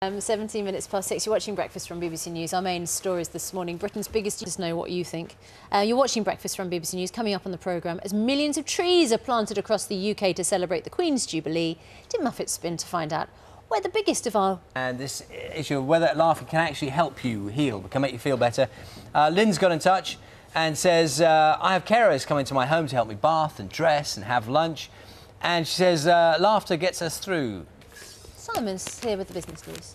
17 minutes past 6. You're watching Breakfast from BBC News. Our main stories this morning. Britain's biggest. Just know what you think. You're watching Breakfast from BBC News. Coming up on the programme, as millions of trees are planted across the UK to celebrate the Queen's Jubilee, Tim Muffitt's been to find out where the biggest of our... And this issue of whether laughing can actually help you heal, can make you feel better. Lynn's got in touch and says, I have carers coming to my home to help me bath and dress and have lunch. And she says, laughter gets us through. Simon's here with the business news.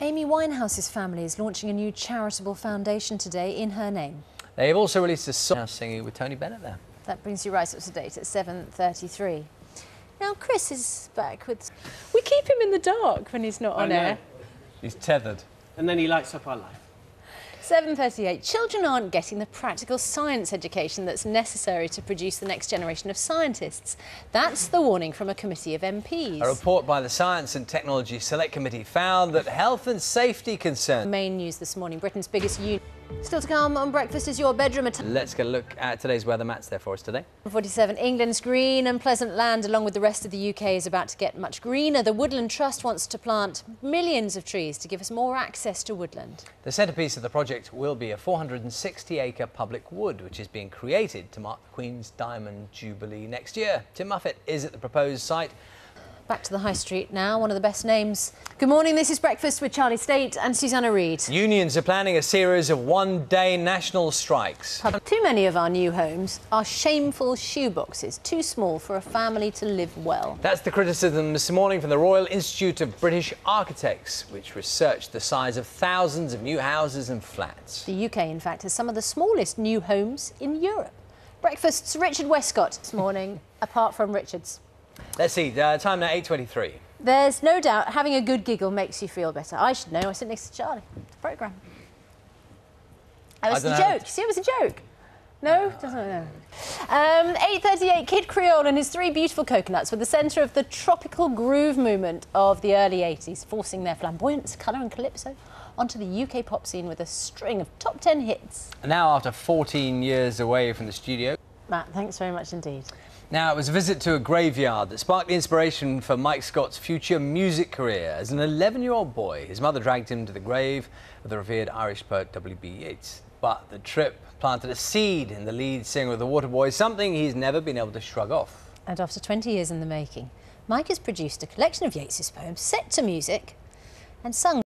Amy Winehouse's family is launching a new charitable foundation today in her name. They've also released a song singing with Tony Bennett there. That brings you right up to date at 7:33. Now Chris is back with... We keep him in the dark when he's not on air. He's tethered. And then he lights up our life. 7:38. Children aren't getting the practical science education that's necessary to produce the next generation of scientists. That's the warning from a committee of MPs. A report by the Science and Technology Select Committee found that health and safety concerns... Main news this morning. Britain's biggest union. Still to come on Breakfast is your bedroom. Let's get a look at today's weather. Matt's there for us today. 47. England's green and pleasant land, along with the rest of the UK, is about to get much greener. The Woodland Trust wants to plant millions of trees to give us more access to woodland. The centrepiece of the project will be a 460-acre public wood, which is being created to mark the Queen's Diamond Jubilee next year. Tim Muffitt is at the proposed site. Back to the High Street now, one of the best names. Good morning, this is Breakfast with Charlie State and Susanna Reid. Unions are planning a series of one-day national strikes. Too many of our new homes are shameful shoeboxes, too small for a family to live well. That's the criticism this morning from the Royal Institute of British Architects, which researched the size of thousands of new houses and flats. The UK, in fact, has some of the smallest new homes in Europe. Breakfast's Richard Westcott this morning, apart from Richard's. Let's see, time now 8:23. There's no doubt having a good giggle makes you feel better. I should know, I sit next to Charlie. It's a programme. That was the joke. See, it was a joke. No? Doesn't know. 8:38, Kid Creole and his three beautiful coconuts were the centre of the tropical groove movement of the early 80s, forcing their flamboyance, colour and calypso onto the UK pop scene with a string of top 10 hits. And now, after 14 years away from the studio... Matt, thanks very much indeed. Now, it was a visit to a graveyard that sparked the inspiration for Mike Scott's future music career. As an 11-year-old boy, his mother dragged him to the grave of the revered Irish poet W.B. Yeats. But the trip planted a seed in the lead singer of the Waterboys, something he's never been able to shrug off. And after 20 years in the making, Mike has produced a collection of Yeats's poems set to music and sung